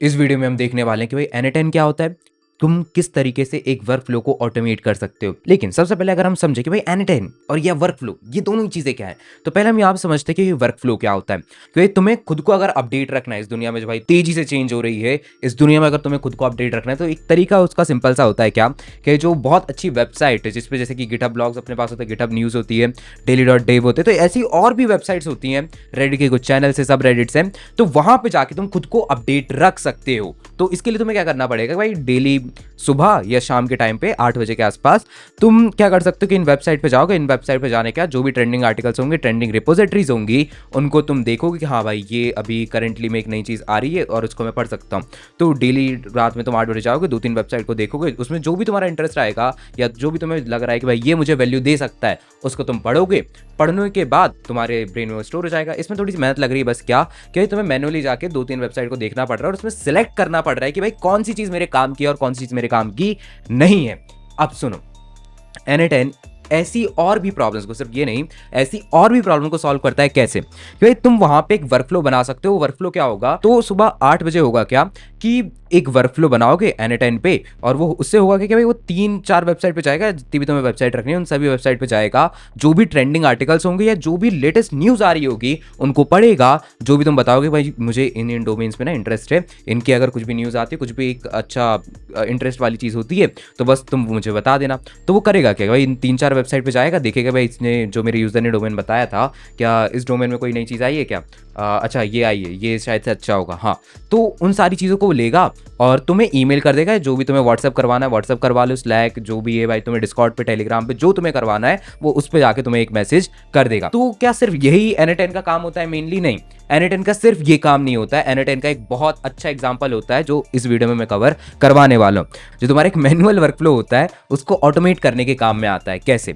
इस वीडियो में हम देखने वाले हैं कि भाई N10 क्या होता है, तुम किस तरीके से एक वर्क फ्लो को ऑटोमेट कर सकते हो। लेकिन सबसे पहले अगर हम समझे कि भाई N10 और यह वर्क फ्लो ये दोनों ही चीजें क्या है, तो पहले हम यहाँ पे समझते हैं कि ये वर्क फ्लो क्या होता है। कि तुम्हें खुद को अगर अपडेट रखना है इस दुनिया में जो भाई तेजी से चेंज हो रही है, इस दुनिया में अगर तुम्हें खुद को अपडेट रखना है तो एक तरीका उसका सिंपल सा होता है क्या, कि जो बहुत अच्छी वेबसाइट है जिसपे जैसे कि गिटहब ब्लॉग्स अपने पास होते हैं, गिटहब न्यूज होती है, daily.dev होते हैं, तो ऐसी और भी वेबसाइट्स होती हैं, रेडिट के कुछ चैनल से सब रेडिट्स हैं, तो वहां पे जाके तुम खुद को अपडेट रख सकते हो। तो इसके लिए तुम्हें क्या करना पड़ेगा भाई, डेली सुबह या शाम के टाइम पे 8 बजे के आसपास तुम क्या कर सकते हो कि इन वेबसाइट पे जाओगे, इन वेबसाइट पे जाने के बाद जो भी ट्रेंडिंग आर्टिकल्स होंगे, ट्रेंडिंग रिपोजिटरीज होंगी, उनको तुम देखोगे कि हाँ भाई ये अभी करंटली में एक नई चीज़ आ रही है और उसको मैं पढ़ सकता हूँ। तो डेली रात में तुम 8 बजे जाओगे, 2-3 वेबसाइट को देखोगे, उसमें जो भी तुम्हारा इंटरेस्ट आएगा या जो भी तुम्हें लग रहा है कि भाई ये मुझे वैल्यू दे सकता है, उसको तुम पढ़ोगे। पढ़ने के बाद तुम्हारे ब्रेन में स्टोर हो जाएगा। इसमें थोड़ी सी मेहनत लग रही है, बस क्या कि तुम्हें मैनुअली जाके 2-3 वेबसाइट को देखना पड़ रहा है और उसमें सिलेक्ट करना पड़ रहा है कि भाई कौन सी चीज़ मेरे काम की है और कौन सी चीज़ मेरे काम की नहीं है। अब सुनो, N10 ऐसी और भी प्रॉब्लम्स को, सिर्फ ये नहीं, ऐसी और भी प्रॉब्लम को सॉल्व करता है। कैसे? कि भाई तुम वहां पे एक वर्कफ्लो बना सकते हो। वर्कफ्लो क्या होगा, तो सुबह 8 बजे होगा क्या कि एक वर्कफ्लो बनाओगे N10 पे, और वो उससे होगा कि भाई वो 3-4 वेबसाइट पे जाएगा, जितनी भी तुम्हें वेबसाइट रखनी है उन सभी वेबसाइट पे जाएगा, जो भी ट्रेंडिंग आर्टिकल्स होंगे या जो भी लेटेस्ट न्यूज़ आ रही होगी उनको पढ़ेगा। जो भी तुम बताओगे भाई मुझे इन डोमेन्स में ना इंटरेस्ट है, इनकी अगर कुछ भी न्यूज़ आती है, कुछ भी एक अच्छा इंटरेस्ट वाली चीज़ होती है, तो बस तुम मुझे बता देना। तो वो करेगा क्या भाई, इन 3-4 वेबसाइट पे जाएगा, देखेगा भाई इसने जो मेरे यूज़र ने डोमेन बताया था, क्या इस डोमेन में कोई नई चीज़ आई है क्या, अच्छा ये आई है, ये शायद से अच्छा होगा, हाँ। तो उन सारी चीज़ों को वो लेगा और तुम्हें ईमेल कर देगा। जो भी तुम्हें व्हाट्सअप करवाना है व्हाट्सअप करवा लो, स्लैक जो भी है भाई, तुम्हें डिस्कॉर्ड पे, टेलीग्राम पे जो तुम्हें करवाना है वो उस पर जाके तुम्हें एक मैसेज कर देगा। तो क्या सिर्फ यही N10 का काम होता है? मेनली नहीं, N10 का सिर्फ ये काम नहीं होता है। N10 का एक बहुत अच्छा एग्जाम्पल होता है जो इस वीडियो में मैं कवर करवाने वाला हूँ, जो तुम्हारा एक मैनुअल वर्कफ्लो होता है उसको ऑटोमेट करने के काम में आता है। कैसे?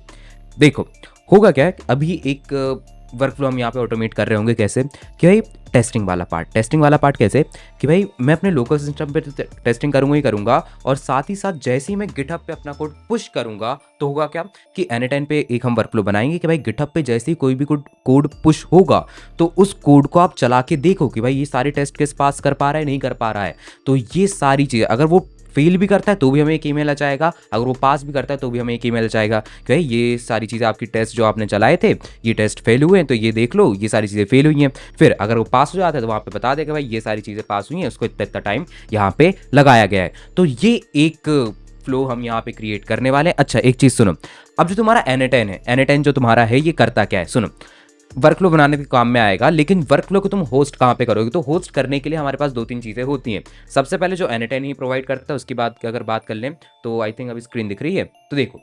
देखो, होगा क्या, अभी एक वर्कफ्लो हम यहाँ पे ऑटोमेट कर रहे होंगे। कैसे? कि भाई टेस्टिंग वाला पार्ट कैसे, कि भाई मैं अपने लोकल सिस्टम पे टेस्टिंग करूंगा ही करूंगा, और साथ ही साथ जैसे ही मैं गिटहब पे अपना कोड पुश करूंगा तो होगा क्या कि N10 पे एक हम वर्कफ्लो बनाएंगे कि भाई गिटहब पे जैसे ही कोई भी कोड पुश होगा तो उस कोड को आप चला के देखो कि भाई ये सारे टेस्ट केस पास कर पा रहा है, नहीं कर पा रहा है। तो ये सारी चीज़ें, अगर वो फेल भी करता है तो भी हमें एक ईमेल आ जाएगा, अगर वो पास भी करता है तो भी हमें एक ईमेल आ जाएगा कि भाई ये सारी चीज़ें आपकी टेस्ट जो आपने चलाए थे ये टेस्ट फेल हुए हैं, तो ये देख लो ये सारी चीज़ें फेल हुई हैं। फिर अगर वो पास हो जाता है तो वहाँ पे बता देगा भाई ये सारी चीज़ें पास हुई हैं, उसको इतना इतना टाइम यहाँ पे लगाया गया है। तो ये एक फ्लो हम यहाँ पे क्रिएट करने वाले हैं। अच्छा एक चीज़ सुनो, अब जो तुम्हारा N10 है, N10 जो तुम्हारा है ये करता क्या है, सुनो। वर्कफ्लो बनाने के काम में आएगा, लेकिन वर्कफ्लो को तुम होस्ट कहाँ पे करोगे? तो होस्ट करने के लिए हमारे पास 2-3 चीज़ें होती हैं। सबसे पहले जो N10 ही प्रोवाइड करता है, उसकी बात अगर बात कर लें तो आई थिंक अभी स्क्रीन दिख रही है, तो देखो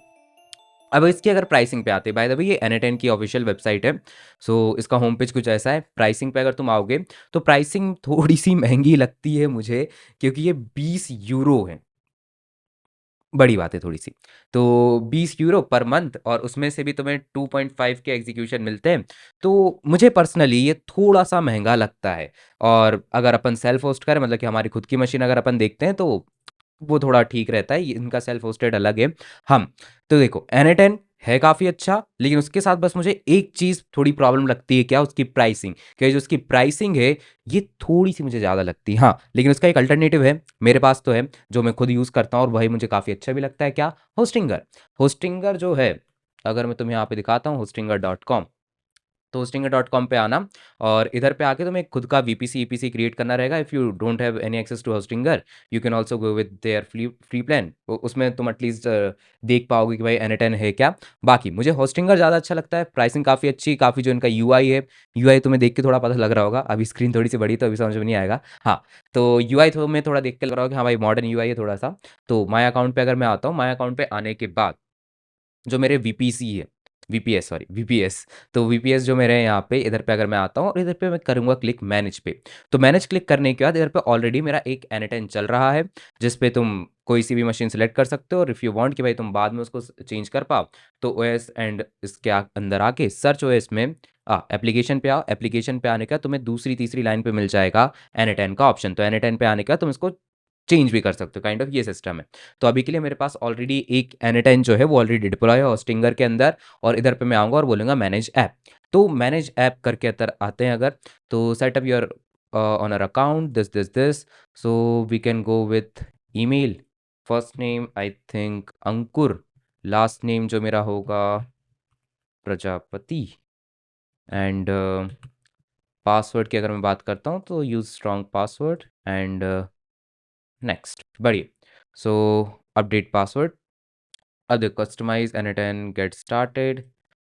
अब इसकी अगर प्राइसिंग पे आते हैं, बाय द वे ये N10 की ऑफिशियल वेबसाइट है। सो इसका होम पेज कुछ ऐसा है। प्राइसिंग पे अगर तुम आओगे तो प्राइसिंग थोड़ी सी महंगी लगती है मुझे, क्योंकि ये 20 यूरो है। बड़ी बात है थोड़ी सी, तो 20 यूरो पर मंथ, और उसमें से भी तुम्हें 2.5 के एग्जीक्यूशन मिलते हैं। तो मुझे पर्सनली ये थोड़ा सा महंगा लगता है। और अगर अपन सेल्फ होस्ट करें, मतलब कि हमारी खुद की मशीन अगर अपन देखते हैं, तो वो थोड़ा ठीक रहता है। इनका सेल्फ होस्टेड अलग है। हम तो देखो N10 है काफ़ी अच्छा, लेकिन उसके साथ बस मुझे एक चीज़ थोड़ी प्रॉब्लम लगती है, क्या? उसकी प्राइसिंग। क्या जो उसकी प्राइसिंग है ये थोड़ी सी मुझे ज़्यादा लगती है। हाँ, लेकिन उसका एक अल्टरनेटिव है, मेरे पास तो है, जो मैं खुद यूज़ करता हूँ और वही मुझे काफ़ी अच्छा भी लगता है। क्या? होस्टिंगर। होस्टिंगर जो है, अगर मैं तुम्हें यहाँ पे दिखाता हूँ hostinger.com, तो होस्टिंगर.com पे आना, और इधर पे आके तुम्हें खुद का VPC EPC क्रिएट करना रहेगा। If you don't have any access to Hostinger, you can also go with their free plan. उसमें तुम एटलीस्ट देख पाओगे कि भाई N10 है क्या। बाकी मुझे होस्टिंगर ज़्यादा अच्छा लगता है, प्राइसिंग काफ़ी अच्छी, काफ़ी जो इनका UI है, UI तुम्हें देख के थोड़ा पता लग रहा होगा। अभी स्क्रीन थोड़ी सी बड़ी तो अभी समझ में नहीं आएगा। हाँ, तो UI तो मैं थोड़ा देख के लग रहा होगा कि हाँ भाई मॉडर्न UI है थोड़ा सा। तो माई अकाउंट पे अगर मैं आता हूँ, माई अकाउंट पे आने के बाद जो मेरे VPC है, VPS सॉरी VPS, तो VPS जो मेरे हैं यहाँ पे, इधर पे अगर मैं आता हूँ और इधर पे मैं करूँगा क्लिक मैनेज पे, तो मैनेज क्लिक करने के बाद इधर पे ऑलरेडी मेरा एक N10 चल रहा है, जिस पे तुम कोई सी भी मशीन सेलेक्ट कर सकते हो। और इफ़ यू वांट कि भाई तुम बाद में उसको चेंज कर पाओ, तो OS एंड इसके अंदर आके सर्च OS में एप्लीकेशन पे आओ। एप्लीकेशन पे आने का तुम्हें दूसरी तीसरी लाइन पे मिल जाएगा N10 का ऑप्शन। तो N10 पे आने का तुम इसको चेंज भी कर सकते हो, काइंड ऑफ ये सिस्टम है। तो अभी के लिए मेरे पास ऑलरेडी एक N10 जो है वो ऑलरेडी डिप्लॉय है होस्टिंगर के अंदर, और इधर पे मैं आऊँगा और बोलूँगा मैनेज ऐप। तो मैनेज ऐप करके अंदर आते हैं अगर, तो setup your on our account, this. So we can go with email. First name I think Ankur, last name जो मेरा होगा प्रजापति, एंड पासवर्ड की अगर मैं बात करता हूँ तो use strong password and next, बढ़िए। सो अपडेट पासवर्ड, अब देखो customise N10 get started,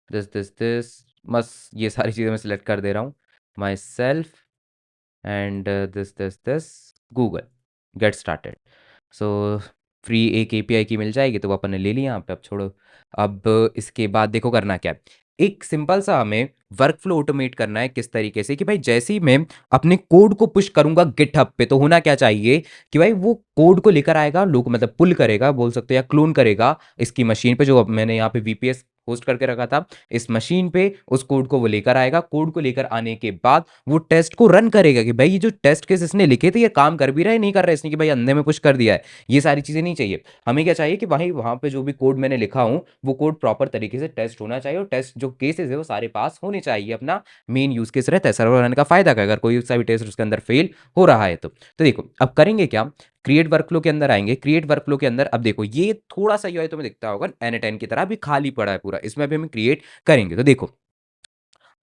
this बस ये सारी चीज़ें मैं सिलेक्ट कर दे रहा हूँ, my self and this Google get started. So free एक एपीआई की मिल जाएगी तो वो अपन ने ले लिया यहाँ पे, अब छोड़ो। अब इसके बाद देखो करना क्या है, एक सिंपल सा हमें वर्क फ्लो ऑटोमेट करना है। किस तरीके से कि भाई जैसे ही मैं अपने कोड को पुश करूंगा गिटहब पे, तो होना क्या चाहिए कि भाई वो कोड को लेकर आएगा, लोग मतलब पुल करेगा बोल सकते हो, या क्लोन करेगा इसकी मशीन पे, जो अब मैंने यहाँ पे वीपीएस होस्ट करके रखा था इस मशीन पे, उस कोड को वो लेकर आएगा। कोड को लेकर आने के बाद वो टेस्ट को रन करेगा कि भाई ये जो टेस्ट केस इसने लिखे थे ये काम कर भी रहा है नहीं कर रहा है, इसने कि भाई अंधे में पुश कर दिया है। ये सारी चीजें नहीं चाहिए हमें, क्या चाहिए कि भाई वहां पे जो भी कोड मैंने लिखा हूं वो कोड प्रॉपर तरीके से टेस्ट होना चाहिए, और टेस्ट जो केसेस है वो सारे पास होने चाहिए। अपना मेन यूज केस रहता है सर्वर रन का फायदा का, अगर कोई सा भी टेस्ट उसके अंदर फेल हो रहा है तो देखो अब करेंगे क्या, क्रिएट वर्कफ्लो के अंदर आएंगे। क्रिएट वर्कफ्लो के अंदर अब देखो ये थोड़ा सा यूआई तुम्हें दिखता होगा N10 की तरह भी खाली पड़ा है पूरा, इसमें भी हम क्रिएट करेंगे। तो देखो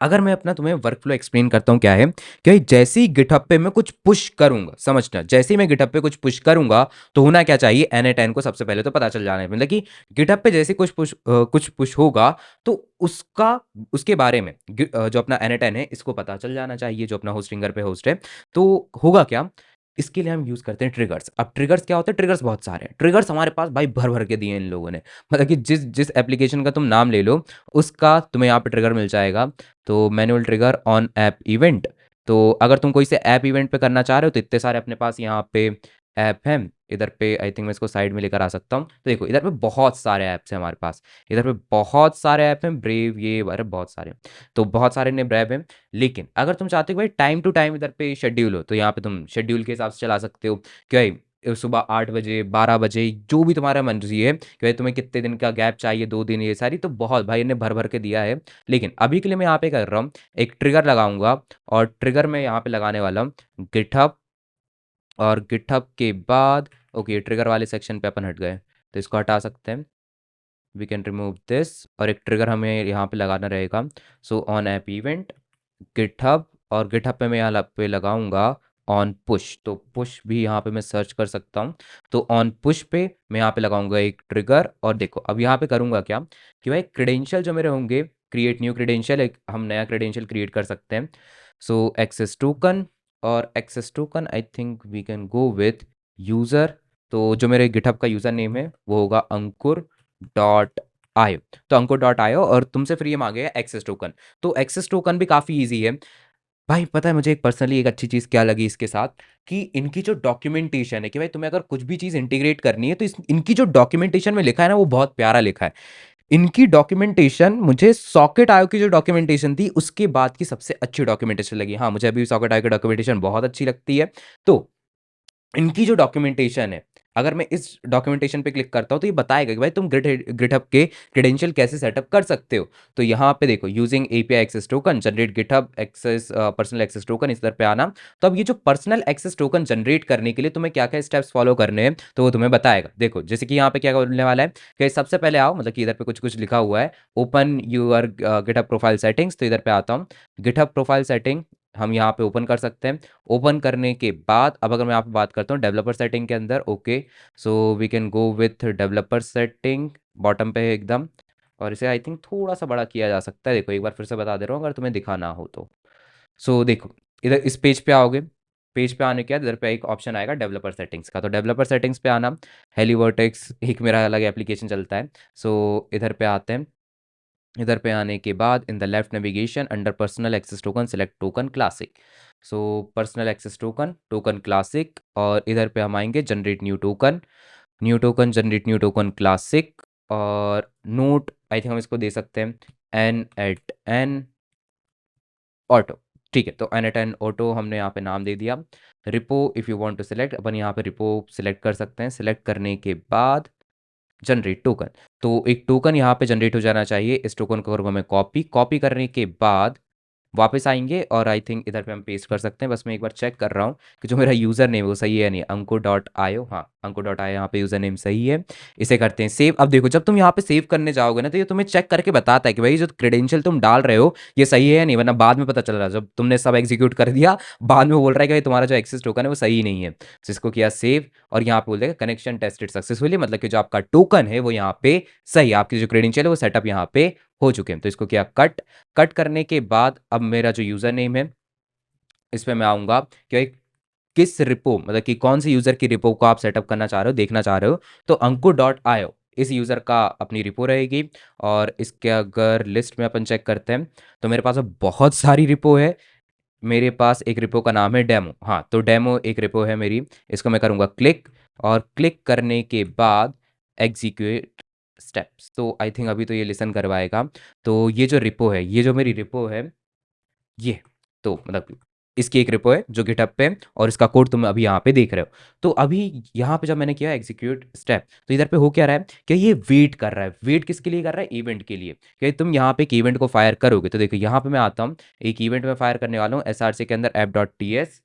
अगर मैं अपना तुम्हें वर्कफ्लो एक्सप्लेन करता हूं क्या है कि जैसे ही गिटहब पे मैं कुछ पुश करूंगा, समझना जैसे ही मैं गिटहब पे कुछ पुश करूंगा तो होना क्या चाहिए, N10 को सबसे पहले तो पता चल जाना है, मतलब कि गिटहब पे जैसे कुछ पुश होगा तो उसका उसके बारे में जो अपना N10 है इसको पता चल जाना चाहिए, जो अपना होस्टिंगर पे होस्ट है। तो होगा क्या, इसके लिए हम यूज करते हैं ट्रिगर्स। अब ट्रिगर्स क्या होते हैं, ट्रिगर्स बहुत सारे हैं, ट्रिगर्स हमारे पास भाई भर भर के दिए हैं इन लोगों ने, मतलब कि जिस जिस एप्लीकेशन का तुम नाम ले लो उसका तुम्हें यहाँ पे ट्रिगर मिल जाएगा। तो manual trigger on app event, तो अगर तुम कोई से ऐप इवेंट पे करना चाह रहे हो तो इतने सारे अपने पास यहाँ पे ऐप हैं। इधर पे आई थिंक मैं इसको साइड में लेकर आ सकता हूँ, तो देखो इधर पे बहुत सारे ऐप्स हैं हमारे पास, इधर पे बहुत सारे ऐप हैं, ब्रेव ये अरे बहुत सारे, तो बहुत सारे ने ब्रेव हैं। लेकिन अगर तुम चाहते हो भाई टाइम टू टाइम इधर पे शेड्यूल हो, तो यहाँ पे तुम शेड्यूल के हिसाब से चला सकते हो कि भाई सुबह 8 बजे 12 बजे जो भी तुम्हारा मर्जी है कि भाई तुम्हें कितने दिन का गैप चाहिए, 2 दिन, ये सारी तो बहुत भाई इन्हें भर भर के दिया है। लेकिन अभी के लिए मैं यहाँ पे कर रहा हूँ एक ट्रिगर लगाऊंगा, और ट्रिगर मैं यहाँ पे लगाने वाला हूँ गिटहब, और गिटहब के बाद ओके ट्रिगर वाले सेक्शन पे अपन हट गए तो इसको हटा सकते हैं, वी कैन रिमूव दिस, और एक ट्रिगर हमें यहाँ पे लगाना रहेगा। So on app event GitHub, और गिटहब पे मैं यहाँ पे लगाऊंगा ऑन पुश, तो पुश भी यहाँ पे मैं सर्च कर सकता हूँ। तो ऑन पुश पे मैं यहाँ पे लगाऊंगा एक ट्रिगर, और देखो अब यहाँ पे करूँगा क्या कि भाई क्रेडेंशियल जो मेरे होंगे, क्रिएट न्यू क्रेडेंशियल, एक हम नया क्रेडेंशियल क्रिएट कर सकते हैं। सो एक्सेस टोकन, और access token I think we can go with user, तो जो मेरे गिटहब का यूज़र नेम है वो होगा अंकुर डॉट आयो, तो अंकुर डॉट आयो, और तुमसे फ्री मांगे है एक्सेस टोकन। तो एक्सेस टोकन भी काफ़ी ईजी है भाई। पता है मुझे एक पर्सनली एक अच्छी चीज़ क्या लगी इसके साथ, कि इनकी जो डॉक्यूमेंटेशन है कि भाई तुम्हें अगर कुछ भी चीज़ इंटीग्रेट करनी है तो इनकी जो डॉक्यूमेंटेशन में लिखा है ना वो बहुत प्यारा लिखा है। इनकी डॉक्यूमेंटेशन मुझे सॉकेट आयो की जो डॉक्यूमेंटेशन थी उसके बाद की सबसे अच्छी डॉक्यूमेंटेशन लगी। हाँ मुझे अभी सॉकेट आयो की डॉक्यूमेंटेशन बहुत अच्छी लगती है। तो इनकी जो डॉक्यूमेंटेशन है, अगर मैं इस डॉक्यूमेंटेशन पे क्लिक करता हूँ तो ये बताएगा कि भाई तुम गिटहब के क्रेडेंशियल कैसे सेटअप कर सकते हो। तो यहाँ पे देखो using API access token generate GitHub access personal access token, इस तरह पे आना। तो अब ये जो पर्सनल एक्सेस टोकन जनरेट करने के लिए तुम्हें क्या क्या स्टेप्स फॉलो करने हैं तो वो तुम्हें बताएगा। देखो जैसे कि यहाँ पे क्या करने वाला है कि सबसे पहले आओ, मतलब कि इधर पे कुछ कुछ लिखा हुआ है open your GitHub profile settings, तो इधर पे आता हूँ गिटहब प्रोफाइल सेटिंग हम यहाँ पे ओपन कर सकते हैं। ओपन करने के बाद अब अगर मैं यहाँ पे बात करता हूँ डेवलपर सेटिंग के अंदर, okay so we can go with developer setting, bottom पे है एकदम, और इसे आई थिंक थोड़ा सा बड़ा किया जा सकता है। देखो एक बार फिर से बता दे रहा हूँ अगर तुम्हें दिखा ना हो तो। सो देखो इधर इस पेज पे आओगे, पेज पे आने के बाद इधर पे एक ऑप्शन आएगा डेवलपर सेटिंग्स का, तो डेवलपर सेटिंग्स पे आना। हेलीवर्टेक्स एक मेरा अलग एप्लीकेशन चलता है, सो इधर पे आते हैं। इधर पे आने के बाद in the left navigation under personal access token select token classic, so personal access token token classic, और इधर पे हम आएंगे generate new token generate new token classic, और नोट आई थिंक हम इसको दे सकते हैं N@N ऑटो, ठीक है। तो N@N ऑटो हमने यहाँ पे नाम दे दिया। Repo if you want to select, अपन यहाँ पे रिपो सिलेक्ट कर सकते हैं। सिलेक्ट करने के बाद जनरेट टोकन, तो एक टोकन यहाँ पे जनरेट हो जाना चाहिए। इस टोकन को करूँगा मैं कॉपी, कॉपी करने के बाद वापस आएंगे और आई थिंक इधर पे हम पेस्ट कर सकते हैं। बस मैं एक बार चेक कर रहा हूँ कि जो मेरा यूज़र नेम है वो सही है या नहीं। अंको डॉट आयो, हाँ अंको डॉट आयो यहाँ पे यूज़र नेम सही है। इसे करते हैं सेव। अब देखो जब तुम यहाँ पे सेव करने जाओगे ना तो ये तुम्हें चेक करके बताता है कि भाई जो क्रेडेंशियल तुम डाल रहे हो ये सही है या नहीं, वरना बाद में पता चल रहा है जब तुमने सब एग्जीक्यूट कर दिया बाद में बोल रहा है कि भाई तुम्हारा जो एक्सेस टोकन है वो सही नहीं है। तो इसको किया सेव और यहाँ पे बोल देगा कनेक्शन टेस्टेड सक्सेसफुली, मतलब कि जो आपका टोकन है वो यहाँ पे सही है, आपकी जो क्रेडेंशियल है वो सेटअप यहाँ पे हो चुके हैं। तो इसको किया कट। कट करने के बाद अब मेरा जो यूज़र नेम है इस पे मैं आऊँगा कि भाई किस रिपो, मतलब कि कौन सी यूज़र की रिपो को आप सेटअप करना चाह रहे हो, देखना चाह रहे हो। तो अंकुर डॉट आयो इस यूज़र का अपनी रिपो रहेगी। और इसके अगर लिस्ट में अपन चेक करते हैं तो मेरे पास अब बहुत सारी रिपो है। मेरे पास एक रिपो का नाम है डेमो, हाँ तो डेमो एक रिपो है मेरी। इसको मैं करूँगा क्लिक और क्लिक करने के बाद एग्जीक्यूट स्टेप्स। तो आई थिंक अभी तो ये लिसन करवाएगा। तो ये जो रिपो है, ये जो मेरी रिपो है ये, तो मतलब इसकी एक रिपो है जो गिटहब पे है और इसका कोड तुम अभी यहाँ पे देख रहे हो। तो अभी यहाँ पे जब मैंने किया एग्जीक्यूट स्टेप तो इधर पे हो क्या रहा है कि ये वेट कर रहा है। वेट किसके लिए कर रहा है? इवेंट के लिए। कि तुम यहाँ पे एक इवेंट को फायर करोगे तो देखो यहाँ पे मैं आता हूँ, एक इवेंट में फायर करने वाला हूँ SRC के अंदर app dot T S.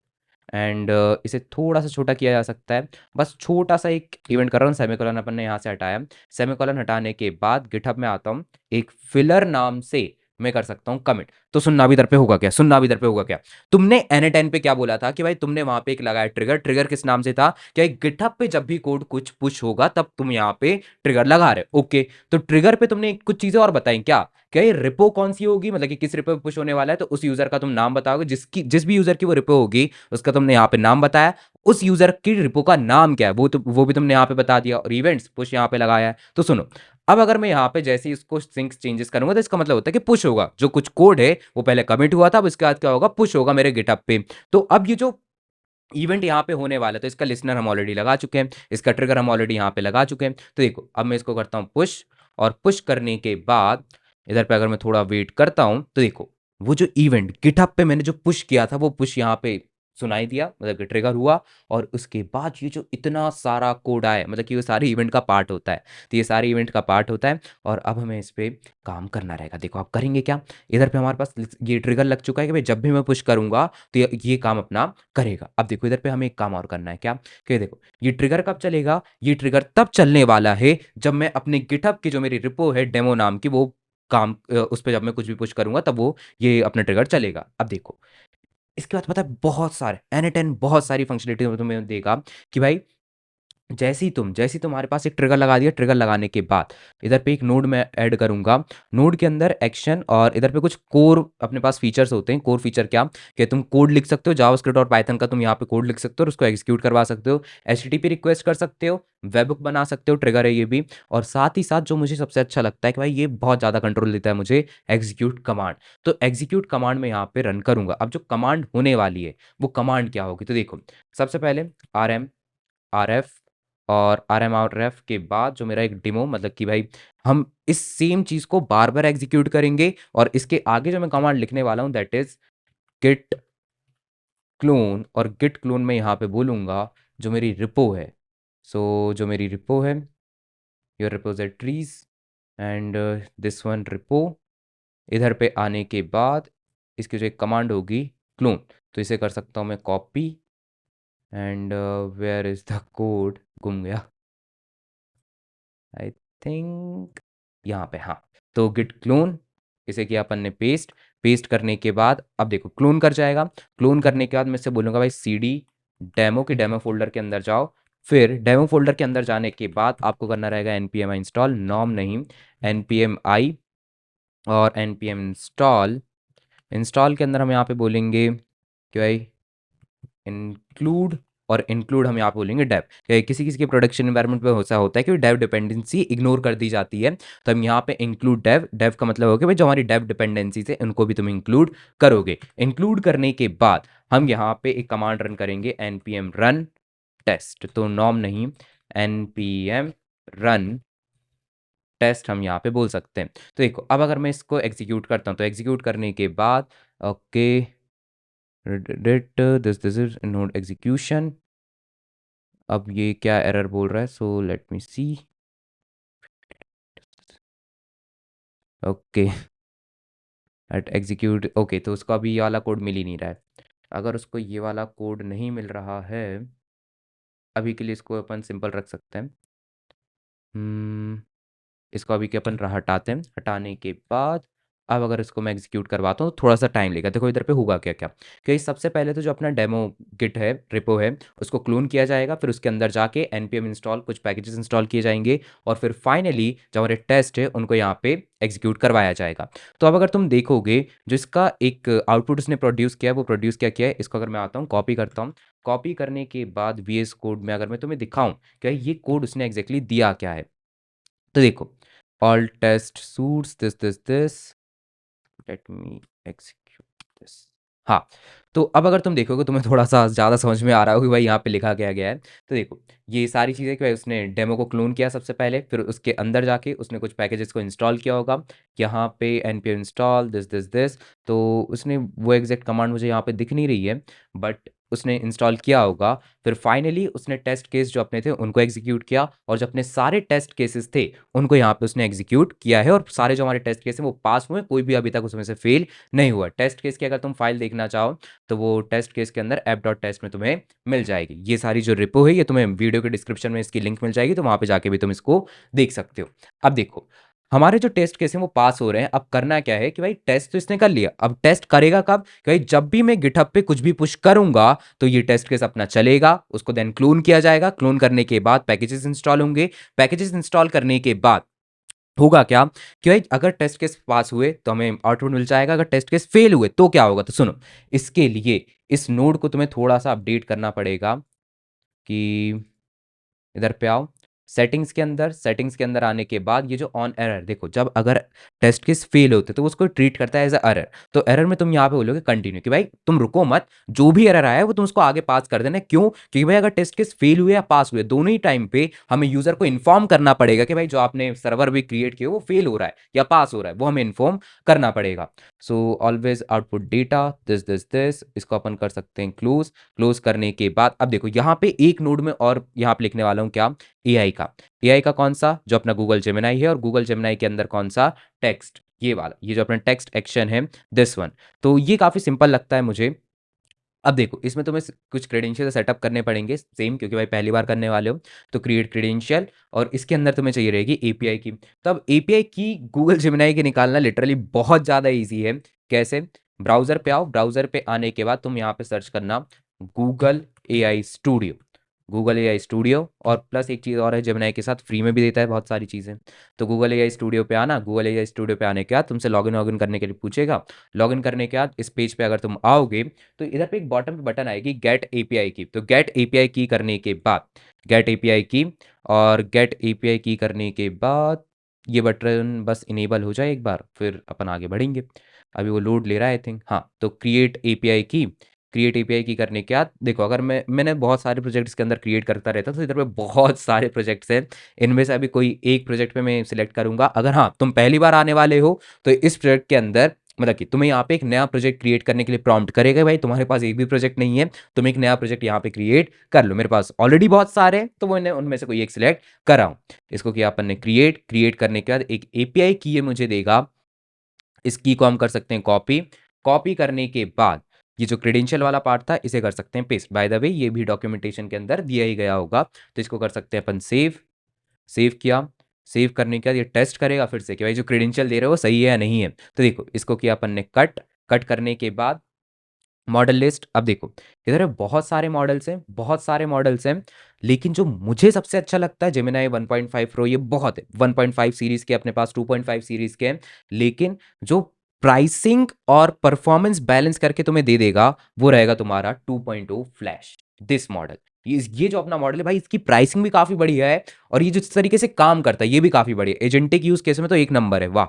And इसे थोड़ा सा छोटा किया जा सकता है। बस छोटा सा एक इवेंट कर रहा हूँ, सेमीकोलन अपन ने यहाँ से हटाया। सेमीकोलन हटाने के बाद गिटहब में आता हूँ, एक फिलर नाम से मैं कर सकता हूँ कमिट। तो सुनना भी इधर पे होगा क्या, सुनना भी इधर पे होगा क्या? तुमने एन10 पे क्या बोला था कि भाई तुमने वहां पे एक लगाया ट्रिगर। ट्रिगर किस नाम से था? क्या गिटहब पे जब भी कोड कुछ पुश होगा तब तुम यहाँ पे ट्रिगर लगा रहे हो। ओके, तो ट्रिगर पे तुमने कुछ चीजें और बताई क्या? क्या ये रिपो कौन सी होगी, मतलब कि किस रिपो पे पुश होने वाला है, तो उस यूजर का तुम नाम बताओगे। जिस भी यूजर की वो रिपो होगी उसका तुमने यहाँ पे नाम बताया। उस यूजर की रिपो का नाम क्या है वो भी तुमने यहाँ पे बता दिया और इवेंट्स पुश यहाँ पे लगाया है। तो सुनो, अब अगर मैं यहाँ पे जैसे ही इसको सिंक चेंजेस करूंगा तो इसका मतलब होता है कि पुश होगा। जो कुछ कोड है वो पहले कमिट हुआ था, अब इसके बाद क्या होगा? पुश होगा मेरे गिटहब पे। तो अब ये जो इवेंट यहाँ पे होने वाला है तो इसका लिसनर हम ऑलरेडी लगा चुके हैं, इसका ट्रिगर हम ऑलरेडी यहाँ पे लगा चुके हैं। तो देखो अब मैं इसको करता हूँ पुश, और पुश करने के बाद इधर पे अगर मैं थोड़ा वेट करता हूँ तो देखो वो जो इवेंट गिटहब पे मैंने जो पुश किया था वो पुश यहाँ पे सुनाई दिया, मतलब कि ट्रिगर हुआ। और उसके बाद ये जो इतना सारा कोड आया, मतलब कि वो सारे इवेंट का पार्ट होता है। तो ये सारे इवेंट का पार्ट होता है और अब हमें इस पे काम करना रहेगा। देखो आप करेंगे क्या? इधर पे हमारे पास ये ट्रिगर लग चुका है कि भाई जब भी मैं पुश करूंगा तो ये काम अपना करेगा। अब देखो इधर पे हमें एक काम और करना है क्या, कि देखो ये ट्रिगर कब चलेगा? ये ट्रिगर तब चलने वाला है जब मैं अपने गिटहब की जो मेरी रिपो है डेमो नाम की वो काम उस पे जब मैं कुछ भी पुश करूंगा तब वो ये अपना ट्रिगर चलेगा। अब देखो इसके बाद पता है बहुत सारे N10 बहुत सारी फंक्शनलिटी तुम्हें देगा कि भाई जैसे ही तुम्हारे पास एक ट्रिगर लगा दिया, ट्रिगर लगाने के बाद इधर पे एक नोड मैं ऐड करूंगा। नोड के अंदर एक्शन और इधर पे कुछ कोर अपने पास फीचर्स होते हैं। कोर फीचर क्या कि तुम कोड लिख सकते हो जावास्क्रिप्ट और पाइथन का, तुम यहाँ पे कोड लिख सकते हो और उसको एग्जीक्यूट करवा सकते हो। HTTP रिक्वेस्ट कर सकते हो, वेबहुक बना सकते हो, ट्रिगर है ये भी। और साथ ही साथ जो मुझे सबसे अच्छा लगता है कि भाई ये बहुत ज़्यादा कंट्रोल देता है मुझे, एग्जीक्यूट कमांड। तो एग्जीक्यूट कमांड में यहाँ पे रन करूंगा। अब जो कमांड होने वाली है वो कमांड क्या होगी, तो देखो सबसे पहले RF और RMRF के बाद जो मेरा एक डेमो, मतलब कि भाई हम इस सेम चीज को बार बार एग्जीक्यूट करेंगे। और इसके आगे जो मैं कमांड लिखने वाला हूं दैट इज गिट क्लोन। और गिट क्लोन में यहाँ पे बोलूंगा जो मेरी रिपो है। सो जो मेरी रिपो है, your repositories and this one repo. इधर पे आने के बाद इसकी जो एक कमांड होगी क्लोन, तो इसे कर सकता हूँ मैं copy. And where is the code, गुम गया आई थिंक, यहाँ पे हाँ। तो गिट क्लोन, इसे किया अपन ने पेस्ट। पेस्ट करने के बाद अब देखो क्लोन कर जाएगा। क्लोन करने के बाद मैं इससे बोलूँगा भाई CD डेमो के डेमो फोल्डर के अंदर जाओ। फिर डेमो फोल्डर के अंदर जाने के बाद आपको करना रहेगा npm इंस्टॉल, नॉम नहीं npm i। और npm इंस्टॉल, इंस्टॉल के अंदर हम यहाँ पे बोलेंगे कि भाई इंक्लूड। और इंक्लूड हम यहाँ पे बोलेंगे डेव। किसी किसी के प्रोडक्शन एनवायरनमेंट में ऐसा होता है कि डेव डिपेंडेंसी इग्नोर कर दी जाती है, तो हम यहाँ पे इंक्लूड डेव। डेव का मतलब होगा भाई जो हमारी डेव डिपेंडेंसी है उनको भी तुम इंक्लूड करोगे। इंक्लूड करने के बाद हम यहाँ पे एक कमांड रन करेंगे npm रन टेस्ट। तो नॉम नहीं npm रन टेस्ट हम यहाँ पे बोल सकते हैं। तो देखो अब अगर मैं इसको एग्जीक्यूट करता हूँ तो एग्जीक्यूट करने के बाद okay this is node execution. अब ये क्या एरर बोल रहा है, सो लेट मी सी। ओके एट एग्जीक्यूट, ओके, तो उसको अभी ये वाला कोड मिल ही नहीं रहा है। अगर उसको ये वाला कोड नहीं मिल रहा है, अभी के लिए इसको अपन सिंपल रख सकते हैं। इसको अभी के अपन हटाते हैं। हटाने के बाद अब अगर इसको मैं एग्जीक्यूट करवाता हूँ तो थोड़ा सा टाइम लेगा। देखो इधर पे होगा क्या क्या, कि सबसे पहले तो जो अपना डेमो गिट है, रिपो है, उसको क्लोन किया जाएगा। फिर उसके अंदर जाके npm इंस्टॉल, कुछ पैकेजेस इंस्टॉल किए जाएंगे, और फिर फाइनली जो हमारे टेस्ट है उनको यहाँ पे एग्जीक्यूट करवाया जाएगा। तो अब अगर तुम देखोगे, जो इसका एक आउटपुट उसने प्रोड्यूस किया है, वो प्रोड्यूस क्या किया है, इसको अगर मैं आता हूँ कॉपी करता हूँ। कॉपी करने के बाद VS कोड में अगर मैं तुम्हें दिखाऊं कि ये कोड उसने एग्जैक्टली दिया क्या है, तो देखो, all test suits this, let me execute this। हाँ, तो अब अगर तुम देखोगे तुम्हें थोड़ा सा ज़्यादा समझ में आ रहा होगा कि भाई यहाँ पे लिखा क्या गया है। तो देखो, ये सारी चीज़ें कि भाई उसने डेमो को क्लोन किया सबसे पहले, फिर उसके अंदर जाके उसने कुछ पैकेजेस को इंस्टॉल किया होगा। यहाँ पे npm इंस्टॉल दिस, तो उसने वो एग्जैक्ट कमांड मुझे यहाँ पे दिख नहीं रही है, बट उसने इंस्टॉल किया होगा। फिर फाइनली उसने टेस्ट केस जो अपने थे उनको एग्जीक्यूट किया, और जो अपने सारे टेस्ट केसेस थे उनको यहाँ पे उसने एग्जीक्यूट किया है, और सारे जो हमारे टेस्ट केस हैं वो पास हुए, कोई भी अभी तक उसमें से फेल नहीं हुआ। टेस्ट केस की अगर तुम फाइल देखना चाहो तो वो टेस्ट केस के अंदर app.test में तुम्हें मिल जाएगी। ये सारी जो रिपो है ये तुम्हें वीडियो के डिस्क्रिप्शन में इसकी लिंक मिल जाएगी, तो वहां पे जाके भी तुम इसको देख सकते हो। अब देखो, हमारे जो टेस्ट केस हैं वो पास हो रहे हैं। अब करना क्या है कि भाई टेस्ट तो इसने कर लिया, अब टेस्ट करेगा कब, कि भाई जब भी मैं गिटहब पे कुछ भी पुश करूंगा तो ये टेस्ट केस अपना चलेगा, उसको देन क्लोन किया जाएगा। क्लोन करने के बाद पैकेजेस इंस्टॉल होंगे। पैकेजेस इंस्टॉल करने के बाद होगा क्या कि भाई अगर टेस्ट केस पास हुए तो हमें आउटपुट मिल जाएगा, अगर टेस्ट केस फेल हुए तो क्या होगा। तो सुनो, इसके लिए इस नोड को तुम्हें थोड़ा सा अपडेट करना पड़ेगा, कि इधर पे आओ, सेटिंग्स के अंदर आने के बाद ये जो ऑन एरर, देखो जब अगर टेस्ट केस फेल होते तो उसको ट्रीट करता है एज एरर। तो एरर में तुम यहाँ पे बोलोगे कंटिन्यू, कि भाई तुम रुको मत, जो भी एरर आया है वो तुम उसको आगे पास कर देना। क्यों? क्योंकि भाई अगर टेस्ट केस फेल हुए या पास हुए दोनों ही टाइम पे हमें यूजर को इन्फॉर्म करना पड़ेगा कि भाई जो आपने सर्वर भी क्रिएट किया वो फेल हो रहा है या पास हो रहा है, वो हमें इन्फॉर्म करना पड़ेगा। So always output data this, इसको अपन कर सकते हैं क्लोज। क्लोज करने के बाद अब देखो यहाँ पे एक नोड में और यहाँ पे लिखने वाला हूँ क्या, एआई का। एआई का कौन सा, जो अपना गूगल जेमिनाई है, और गूगल जेमिनाई के अंदर कौन सा, टेक्स्ट, ये वाला, ये जो अपना टेक्स्ट एक्शन है, दिस वन। तो ये काफ़ी सिंपल लगता है मुझे। अब देखो इसमें तुम्हें कुछ क्रेडेंशियल सेटअप करने पड़ेंगे सेम, क्योंकि भाई पहली बार करने वाले हो। तो क्रिएट क्रेडेंशियल, और इसके अंदर तुम्हें चाहिए रहेगी एपीआई की। तो अब एपीआई की गूगल जेमिनाई के निकालना लिटरली बहुत ज़्यादा ईजी है। कैसे? ब्राउजर पे आओ, ब्राउजर पे आने के बाद तुम यहाँ पे सर्च करना Google AI studio. Google AI studio, और प्लस एक चीज़ और है, जेमिनाई के साथ फ्री में भी देता है बहुत सारी चीज़ें। तो गूगल एआई स्टूडियो पे आना, गूगल एआई स्टूडियो पे आने के बाद तुमसे लॉगिन वॉगिन करने के लिए पूछेगा। लॉगिन करने के बाद इस पेज पे अगर तुम आओगे तो इधर पे एक बॉटम पे बटन आएगी गेट एपीआई की। तो गेट एपीआई की करने के बाद, गेट एपीआई की, और गेट एपीआई की करने के बाद ये बटन बस इनेबल हो जाए एक बार, फिर अपन आगे बढ़ेंगे। अभी वो लोड ले रहा है आई थिंक। हाँ, तो क्रिएट एपीआई की, क्रिएट एपीआई की करने के बाद देखो, अगर मैंने बहुत सारे प्रोजेक्ट्स के अंदर क्रिएट करता रहता, तो इधर पे बहुत सारे प्रोजेक्ट्स हैं। इनमें से अभी कोई एक प्रोजेक्ट पे मैं सिलेक्ट करूंगा। अगर हाँ तुम पहली बार आने वाले हो तो इस प्रोजेक्ट के अंदर, मतलब कि तुम्हें यहाँ पे एक नया प्रोजेक्ट क्रिएट करने के लिए प्रॉम्प्ट करेगा। भाई तुम्हारे पास एक भी प्रोजेक्ट नहीं है, तुम एक नया प्रोजेक्ट यहाँ पे क्रिएट कर लो। मेरे पास ऑलरेडी बहुत सारे हैं, तो मैंने उनमें से कोई एक सिलेक्ट करा हूँ। इसको किया अपन ने क्रिएट। क्रिएट करने के बाद एक एपीआई की ये मुझे देगा, इस की को हम कर सकते हैं कॉपी। कॉपी करने के बाद ये जो क्रेडेंशियल वाला पार्ट था इसे कर सकते हैं पेस्ट। बाय द वे ये भी डॉक्यूमेंटेशन के अंदर दिया ही गया होगा, तो इसको कर सकते हैं अपन सेव। सेव किया। सेव करने के बाद ये टेस्ट करेगा फिर से कि भाई जो क्रेडेंशियल दे रहे हो वो सही है या नहीं है। तो देखो इसको किया अपन ने कट। कट करने के बाद मॉडल लिस्ट। अब देखो इधर बहुत सारे मॉडल्स हैं, बहुत सारे मॉडल्स हैं, लेकिन जो मुझे सबसे अच्छा लगता है जेमिनाई 1.5 प्रो। ये बहुत है, 1.5 सीरीज के अपने पास, 2.5 सीरीज के हैं, लेकिन जो प्राइसिंग और परफॉर्मेंस बैलेंस करके तुम्हें दे देगा वो रहेगा तुम्हारा 2.0 फ्लैश, दिस मॉडल। ये जो अपना मॉडल है भाई, इसकी प्राइसिंग भी काफी बढ़िया है, और ये जिस तरीके से काम करता है ये भी काफी बढ़िया। एजेंटिक यूज केस में तो एक नंबर है, वाह।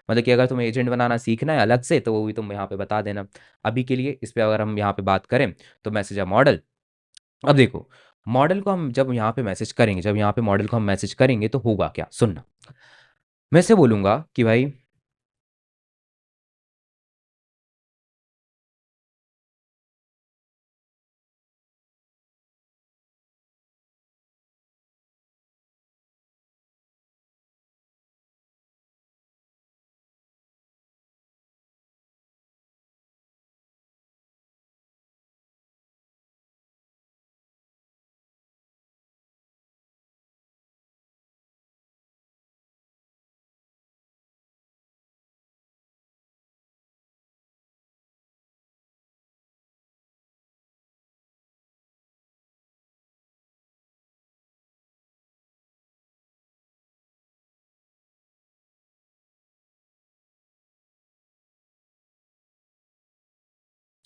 मतलब कि अगर तुम्हें एजेंट बनाना सीखना है अलग से तो वो भी तुम यहाँ पे बता देना। अभी के लिए इस पे अगर हम यहाँ पे बात करें तो मैसेज है मॉडल। अब देखो, मॉडल को हम जब यहाँ पे मैसेज करेंगे, जब यहाँ पे मॉडल को हम मैसेज करेंगे तो होगा क्या, सुनना। मैं से बोलूंगा कि भाई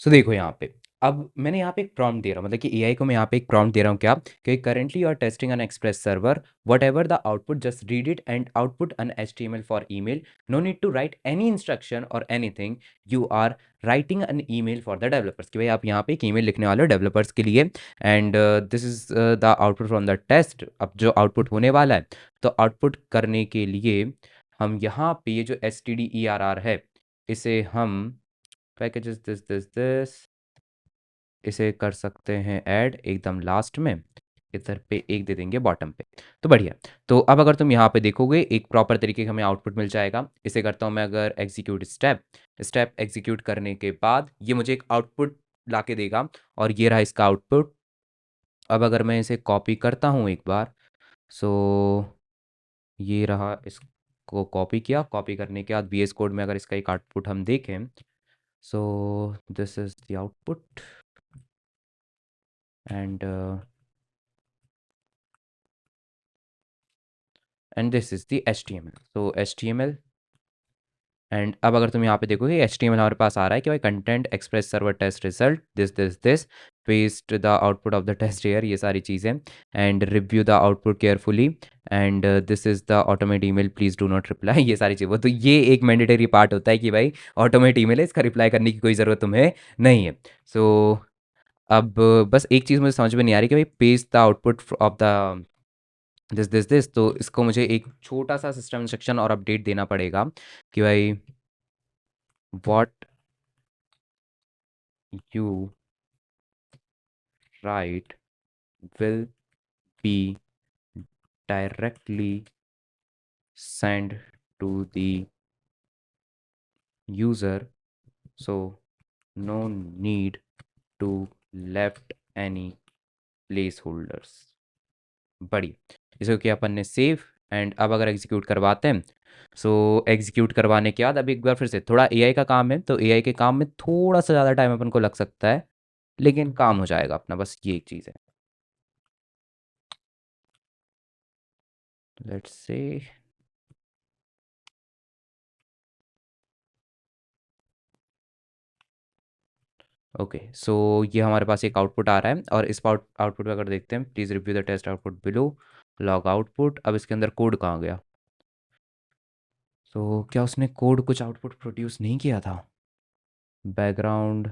सो देखो यहाँ पे, अब मैंने यहाँ पे एक प्रॉम्प्ट दे रहा हूँ, मतलब कि एआई को मैं यहाँ पे एक प्रॉम्प्ट दे रहा हूँ क्या, कि currently you are testing an express server, whatever the output just read it and output an HTML for email, no need to write any instruction और anything, you are writing an email for the developers, कि भाई आप यहाँ पे एक email लिखने वाले हो डेवलपर्स के लिए, and this is the output from the test. अब जो आउटपुट होने वाला है, तो आउटपुट करने के लिए हम यहाँ पे ये जो stderr है, इसे हम पैकेजेस दिस इसे कर सकते हैं ऐड एकदम लास्ट में, इधर पे एक दे देंगे बॉटम पे। तो बढ़िया। तो अब अगर तुम यहाँ पे देखोगे एक प्रॉपर तरीके का हमें आउटपुट मिल जाएगा। इसे करता हूँ मैं, अगर एग्जीक्यूट स्टेप, स्टेप एग्जीक्यूट करने के बाद ये मुझे एक आउटपुट ला के देगा, और ये रहा इसका आउटपुट। अब अगर मैं इसे कॉपी करता हूँ एक बार, सो ये रहा, इसको कॉपी किया, कॉपी करने के बाद VS कोड में अगर इसका एक आउटपुट हम देखें, so this is the output, and this is the HTML। तो HTML, एंड अब अगर तुम यहाँ पे देखोगे HTML हमारे पास आ रहा है कि भाई content express server test result this paste the output of the test here, ये सारी चीज़ें, and review the output carefully, and this is the automate email please do not reply, ये सारी चीज़ें। तो ये एक मैंडेटरी पार्ट होता है कि भाई ऑटोमेट ईमेल है, इसका रिप्लाई करने की कोई ज़रूरत तुम्हें नहीं है। सो अब बस एक चीज़ मुझे समझ में नहीं आ रही कि भाई paste the output of the this, तो इसको मुझे एक छोटा सा सिस्टम इंस्ट्रक्शन और अपडेट देना पड़ेगा कि भाई what you write will be directly sent to the user, so no need to left any placeholders। बड़ी, इसको किया अपन ने सेव, एंड अब अगर एग्जीक्यूट करवाते हैं, सो एग्जीक्यूट करवाने के बाद अब एक बार फिर से थोड़ा एआई का काम है, तो एआई के काम में थोड़ा सा ज़्यादा टाइम अपन को लग सकता है, लेकिन काम हो जाएगा अपना, बस ये एक चीज़ है। लेट्स से, ओके, सो ये हमारे पास एक आउटपुट आ रहा है, और इस आउटपुट पे अगर देखते हैं, please review the test output below, log output. अब इसके अंदर कोड कहाँ गया? तो क्या उसने कोड कुछ आउटपुट प्रोड्यूस नहीं किया था? Background,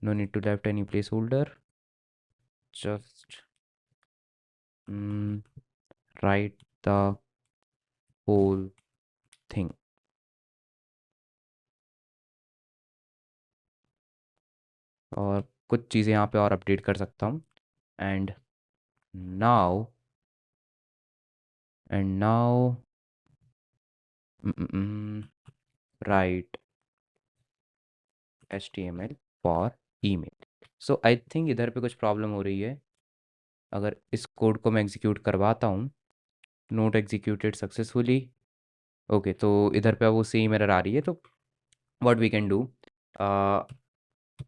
no need to left any placeholder, just write the whole thing. और कुछ चीज़ें यहाँ पे और अपडेट कर सकता हूँ, and now and now right HTML for email. So I think इधर पे कुछ प्रॉब्लम हो रही है। अगर इस कोड को मैं एग्जीक्यूट करवाता हूँ, नोट एग्जीक्यूटेड सक्सेसफुली, ओके, तो इधर पे अब वो सेम एरर आ रही है। तो what we can do,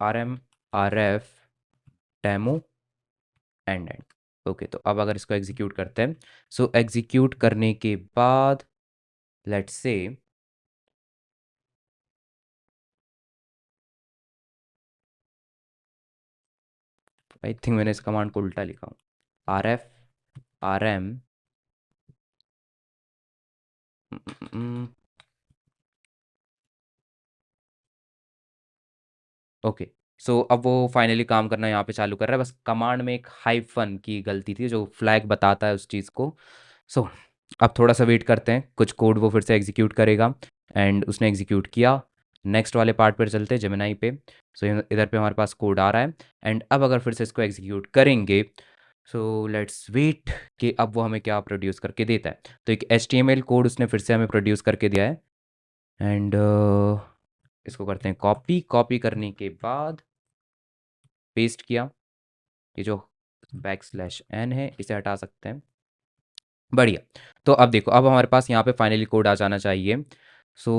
RMRF demo and okay, तो अब अगर इसको एग्जीक्यूट करते हैं, सो एग्जीक्यूट करने के बाद लेट्स से, आई थिंक मैंने इस कमांड को उल्टा लिखा हूँ, RF RM, ओके, सो अब वो फाइनली काम करना यहाँ पे चालू कर रहा है। बस कमांड में एक हाइफन की गलती थी जो फ्लैग बताता है उस चीज़ को। सो अब थोड़ा सा वेट करते हैं, कुछ कोड वो फिर से एग्जीक्यूट करेगा, एंड उसने एग्जीक्यूट किया। नेक्स्ट वाले पार्ट पर चलते हैं, जेमिनाई पे। सो इधर पे हमारे पास कोड आ रहा है, एंड अब अगर फिर से इसको एग्जीक्यूट करेंगे, सो लेट्स वेट कि अब वो हमें क्या प्रोड्यूस करके देता है। तो एक HTML कोड उसने फिर से हमें प्रोड्यूस करके दिया है, एंड इसको करते हैं कॉपी, कॉपी करने के बाद पेस्ट किया। ये जो \n है इसे हटा सकते हैं। बढ़िया। तो अब देखो, अब हमारे पास यहाँ पे फाइनली कोड आ जाना चाहिए। सो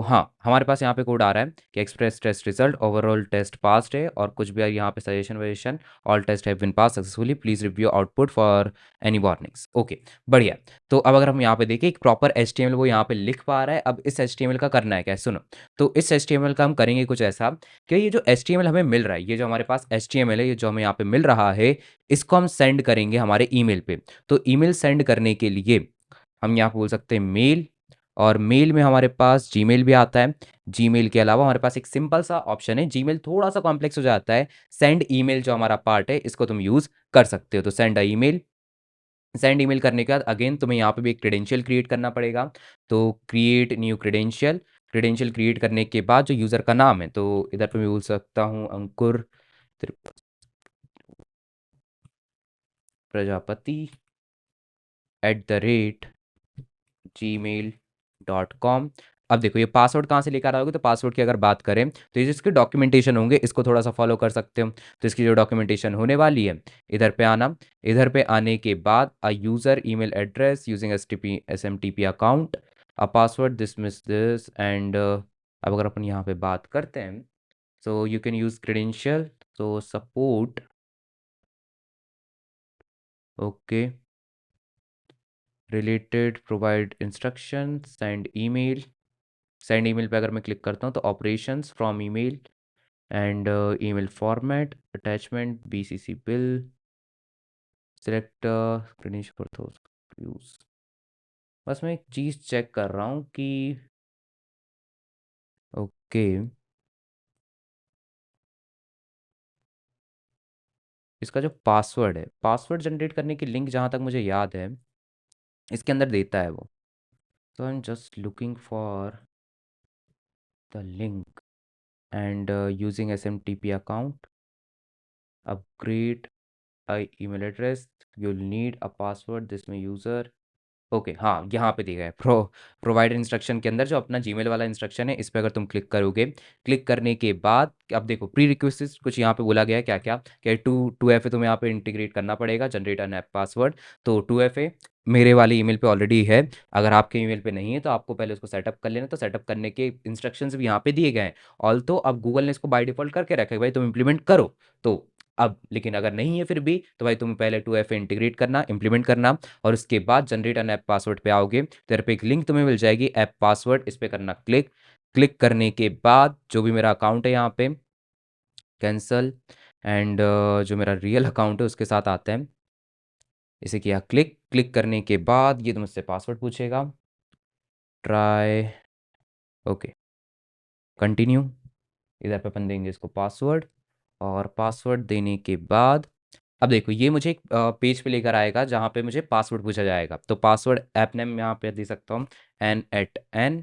हाँ, हमारे पास यहाँ पे कोड आ रहा है कि express test result overall test passed है, और कुछ भी यहाँ पे सजेशन वजेशन, all test have been pass successfully, please review output for any warnings. Okay, बढ़िया। तो अब अगर हम यहाँ पे देखें, एक प्रॉपर एचटीएमएल वो यहाँ पे लिख पा रहा है। अब इस एचटीएमएल का करना है क्या, सुनो। तो इस एचटीएमएल का हम करेंगे कुछ ऐसा कि ये जो एचटीएमएल हमें मिल रहा है, ये जो हमारे पास एचटीएमएल है, ये जो हमें यहाँ पे मिल रहा है, इसको हम सेंड करेंगे हमारे ईमेल पे। तो ईमेल सेंड करने के लिए हम यहाँ पे बोल सकते हैं मेल, और मेल में हमारे पास जीमेल भी आता है। जीमेल के अलावा हमारे पास एक सिंपल सा ऑप्शन है, जीमेल थोड़ा सा कॉम्प्लेक्स हो जाता है, सेंड ईमेल जो हमारा पार्ट है, इसको तुम यूज़ कर सकते हो। तो send a email, send email करने के बाद अगेन तुम्हें यहाँ पे भी एक क्रेडेंशियल क्रिएट करना पड़ेगा। तो create new credential, credential create करने के बाद जो यूज़र का नाम है, तो इधर पे मैं बोल सकता हूँ अंकुर प्रजापति @gmail.com। अब देखो ये पासवर्ड कहाँ से लेकर आओगे, तो पासवर्ड की अगर बात करें तो ये जिसके डॉक्यूमेंटेशन होंगे इसको थोड़ा सा फॉलो कर सकते हो। तो इसकी जो डॉक्यूमेंटेशन होने वाली है, इधर पे आना, इधर पे आने के बाद अ user email address using SMTP account, a password this and अब अगर अपन यहाँ पे बात करते हैं, so you can use credential, so support, okay, related provide instruction, send email. Send email पे अगर मैं क्लिक करता हूँ तो operations from email and email format attachment BCC bill, select finish for use. बस मैं एक चीज़ चेक कर रहा हूँ कि ओके, इसका जो पासवर्ड है, पासवर्ड जनरेट करने की लिंक जहाँ तक मुझे याद है इसके अंदर देता है वो। तो I am just looking for the link and using SMTP account, upgrade email address, you'll need a password जिसमें यूज़र, ओके हाँ, यहाँ पे दिया है प्रोवाइडर इंस्ट्रक्शन के अंदर जो अपना जीमेल वाला इंस्ट्रक्शन है, इस पे अगर तुम क्लिक करोगे, क्लिक करने के बाद अब देखो प्री रिक्वेस्ट कुछ यहाँ पे बोला गया है, क्या क्या क्या, टू एफ ए तुम्हें यहाँ पे इंटीग्रेट करना पड़ेगा, जनरेट एन ऐप पासवर्ड। तो 2FA मेरे वाले ईमेल पे ऑलरेडी है, अगर आपके ईमेल पे नहीं है तो आपको पहले उसको सेटअप कर लेना। तो सेटअप करने के इंस्ट्रक्शंस भी यहाँ पे दिए गए हैं, ऑल तो अब गूगल ने इसको बाय डिफॉल्ट करके रखा है भाई तुम इम्प्लीमेंट करो। तो अब लेकिन अगर नहीं है फिर भी, तो भाई तुम्हें पहले 2FA इंटीग्रेट करना, इम्प्लीमेंट करना, और उसके बाद जनरेट एन ऐप पासवर्ड पे आओगे तो इधर पे एक लिंक तुम्हें मिल जाएगी ऐप पासवर्ड, इस पे करना क्लिक। क्लिक करने के बाद जो भी मेरा अकाउंट है यहाँ पे कैंसल, एंड जो मेरा रियल अकाउंट है उसके साथ आता है, इसे किया क्लिक। क्लिक करने के बाद ये तुमसे पासवर्ड पूछेगा, ट्राई, ओके, कंटिन्यू। इधर पे अपन देंगे इसको पासवर्ड, और पासवर्ड देने के बाद अब देखो ये मुझे एक पेज पे लेकर आएगा जहाँ पे मुझे पासवर्ड पूछा जाएगा। तो पासवर्ड ऐप नेम यहाँ पे दे सकता हूँ N@N,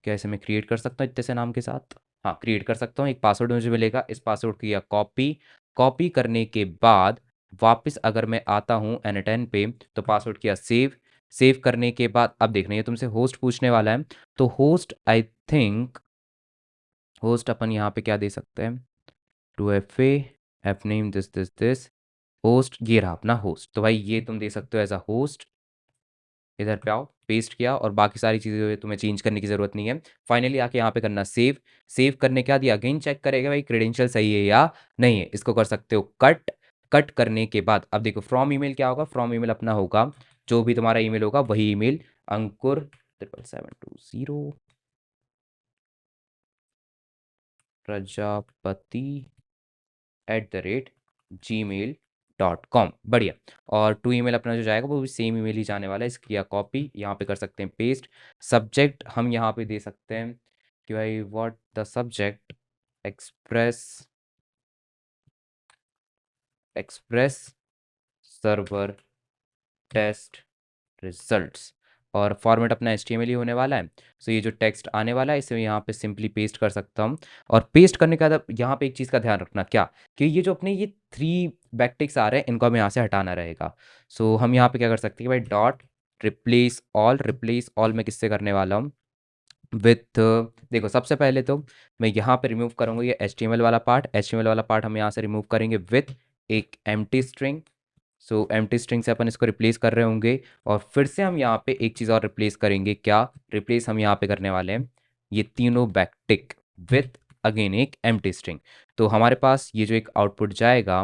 क्या इसे मैं क्रिएट कर सकता हूँ इतने से नाम के साथ, हाँ क्रिएट कर सकता हूँ। एक पासवर्ड मुझे मिलेगा, इस पासवर्ड की कॉपी, कॉपी करने के बाद वापस अगर मैं आता हूँ N10 पे, तो पासवर्ड किया सेव। सेव करने के बाद अब देखना ये तुमसे होस्ट पूछने वाला है, तो होस्ट आई थिंक, होस्ट अपन यहाँ पे क्या दे सकते हैं, 2FA app name this host, ये रहा अपना होस्ट। तो भाई ये तुम दे सकते हो एज अ होस्ट, इधर पे आओ, पेस्ट किया, और बाकी सारी चीज़ें तुम्हें चेंज करने की ज़रूरत नहीं है। फाइनली आके यहाँ पे करना सेव। सेव करने के बाद ये अगेन चेक करेगा भाई क्रेडेंशियल सही है या नहीं है, इसको कर सकते हो कट। कट करने के बाद अब देखो फ्रॉम ईमेल क्या होगा, फ्रॉम ईमेल अपना होगा जो भी तुम्हारा ईमेल होगा वही ईमेल, अंकुर 77720 प्रजापति @gmail.com, बढ़िया। और टू ईमेल अपना जो जाएगा वो भी सेम ईमेल ही जाने वाला है, इसकी या कॉपी यहाँ पे कर सकते हैं पेस्ट। सब्जेक्ट हम यहाँ पे दे सकते हैं कि भाई what the subject, express, express server test results, और फॉर्मेट अपना HTML ही होने वाला है। सो ये जो टेक्स्ट आने वाला है इसे यहाँ पे सिंपली पेस्ट कर सकता हूँ। और पेस्ट करने के बाद यहाँ पे एक चीज़ का ध्यान रखना, क्या कि ये जो अपने ये 3 बैकटिक्स आ रहे हैं इनको हमें यहाँ से हटाना रहेगा। सो हम यहाँ पे क्या कर सकते हैं कि भाई dot replace all, replace all मैं किससे करने वाला हूँ, विथ, देखो सबसे पहले तो मैं यहाँ पे रिमूव करूँगा ये HTML वाला पार्ट, HTML वाला पार्ट हम यहाँ से रिमूव करेंगे विथ एक एम्प्टी स्ट्रिंग, सो एम्प्टी स्ट्रिंग से अपन इसको रिप्लेस कर रहे होंगे और फिर से हम यहाँ पे एक चीज़ और रिप्लेस करेंगे। क्या रिप्लेस हम यहाँ पे करने वाले हैं? ये तीनों बैकटिक विथ अगेन एक एम्प्टी स्ट्रिंग। तो हमारे पास ये जो एक आउटपुट जाएगा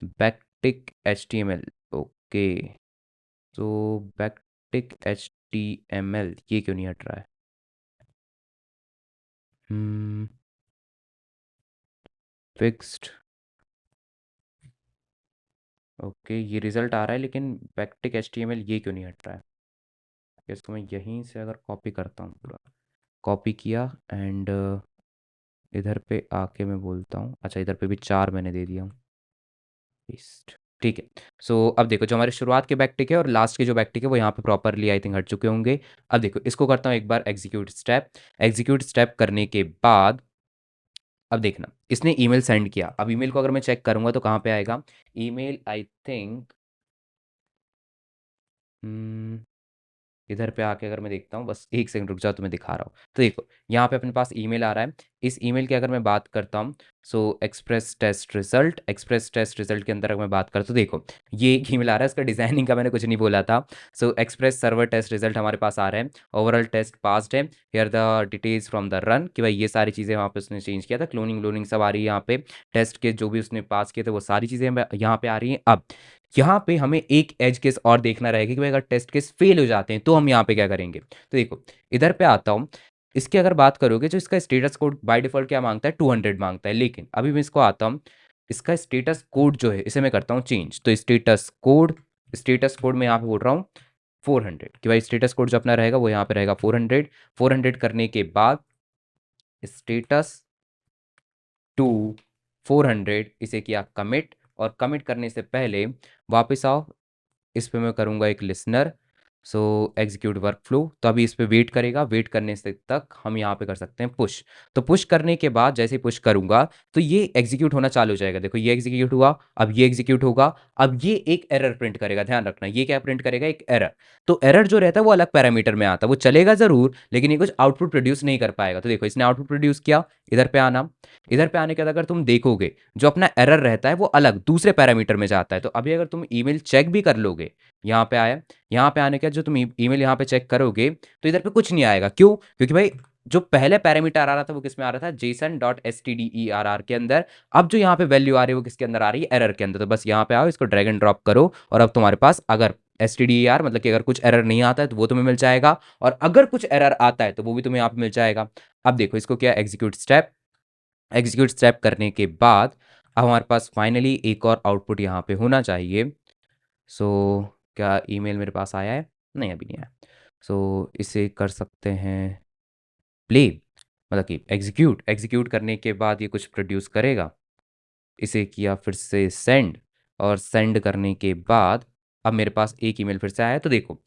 बैकटिक HTML। ओके, तो बैकटिक HTML ये क्यों नहीं हट रहा है? फिक्स्ड। ओके, ये रिजल्ट आ रहा है लेकिन बैकटिक HTML ये क्यों नहीं हट रहा है? इसको मैं यहीं से अगर कॉपी करता हूँ, पूरा कॉपी किया एंड इधर पे आके मैं बोलता हूँ, अच्छा इधर पे भी 4 मैंने दे दिया हूँ, पेस्ट। ठीक है। सो अब देखो जो हमारे शुरुआत के बैकटिक है और लास्ट के जो बैकटिक है वो यहाँ पे प्रॉपरली आई थिंक हट चुके होंगे। अब देखो इसको करता हूँ एक बार एग्जीक्यूट स्टेप। एग्जीक्यूट स्टेप करने के बाद अब देखना इसने ईमेल सेंड किया। अब ईमेल को अगर मैं चेक करूंगा तो कहाँ पे आएगा ईमेल? आई थिंक इधर पे आके अगर मैं देखता हूँ, बस एक सेकंड रुक जाओ तो मैं दिखा रहा हूँ। तो देखो यहाँ पे अपने पास ईमेल आ रहा है। इस ईमेल की अगर मैं बात करता हूँ, सो एक्सप्रेस टेस्ट रिजल्ट के अंदर अगर मैं बात करता हूँ, देखो ये एक ईमेल आ रहा है। इसका डिजाइनिंग का मैंने कुछ नहीं बोला था। सो एक्सप्रेस सर्वर टेस्ट रिजल्ट हमारे पास आ रहे हैं। ओवरऑल टेस्ट पास्ड है। Here the details from the run, कि भाई ये सारी चीज़ें वहाँ पे उसने चेंज किया था। क्लोनिंग व्लोनिंग सब आ रही है यहाँ पे। टेस्ट के जो भी उसने पास किए थे वो सारी चीज़ें यहाँ पे आ रही हैं। अब यहाँ पे हमें एक एज केस और देखना रहेगा कि भाई अगर टेस्ट केस फेल हो जाते हैं तो हम यहाँ पे क्या करेंगे। तो देखो इधर पे आता हूँ। इसकी अगर बात करोगे जो इसका स्टेटस कोड बाय डिफॉल्ट क्या मांगता है, 200 मांगता है। लेकिन अभी मैं इसको आता हूँ, इसका स्टेटस कोड जो है इसे मैं करता हूँ चेंज। तो स्टेटस कोड में यहाँ पे बोल रहा हूँ 400, कि भाई स्टेटस कोड जो अपना रहेगा वो यहाँ पे रहेगा 400। 400 करने के बाद स्टेटस टू 400 इसे किया कमिट। और कमिट करने से पहले वापस आओ, इस पे मैं करूँगा एक लिसनर। सो एग्जीक्यूट वर्क फ्लो। तो अभी इस पे वेट करेगा। वेट करने से तक हम यहाँ पे कर सकते हैं पुश। तो पुश करने के बाद जैसे ही पुश करूँगा तो ये एग्जीक्यूट होना चालू हो जाएगा। देखो ये एग्जीक्यूट हुआ, अब ये एग्जीक्यूट होगा। अब ये एक एरर प्रिंट करेगा, ध्यान रखना ये क्या प्रिंट करेगा, एक एरर। तो एरर जो रहता है वो अलग पैरामीटर में आता है, वो चलेगा ज़रूर लेकिन ये कुछ आउटपुट प्रोड्यूस नहीं कर पाएगा। तो देखो इसने आउटपुट प्रोड्यूस किया। इधर पे आना, इधर पे आने के बाद अगर तुम देखोगे जो अपना एरर रहता है वो अलग दूसरे पैरामीटर में जाता है। तो अभी अगर तुम ईमेल चेक भी कर लोगे, यहाँ पे आया, यहाँ पे आने के बाद जो तुम ईमेल यहाँ पे चेक करोगे तो इधर पे कुछ नहीं आएगा। क्यों? क्योंकि भाई जो पहले पैरामीटर आ रहा था वो किस में आ रहा था, JSON.stderr के अंदर। अब जो यहाँ पे वैल्यू आ रही है वो किसके अंदर आ रही है, एरर के अंदर। तो बस यहाँ पे आओ, इसको ड्रैग एंड ड्रॉप करो और अब तुम्हारे पास अगर stder मतलब कि अगर कुछ एरर नहीं आता है तो वो तुम्हें मिल जाएगा, और अगर कुछ एरर आता है तो वो भी तुम्हें यहाँ पे मिल जाएगा। अब देखो इसको क्या एग्जीक्यूट स्टेप करने के बाद अब हमारे पास फाइनली एक और आउटपुट यहाँ पे होना चाहिए। सो क्या ईमेल मेरे पास आया है? नहीं, अभी नहीं आया। सो इसे कर सकते हैं प्ले, मतलब कि एग्जीक्यूट करने के बाद ये कुछ प्रोड्यूस करेगा। इसे किया फिर से सेंड, और सेंड करने के बाद अब मेरे पास एक ईमेल फिर से आया है। तो देखो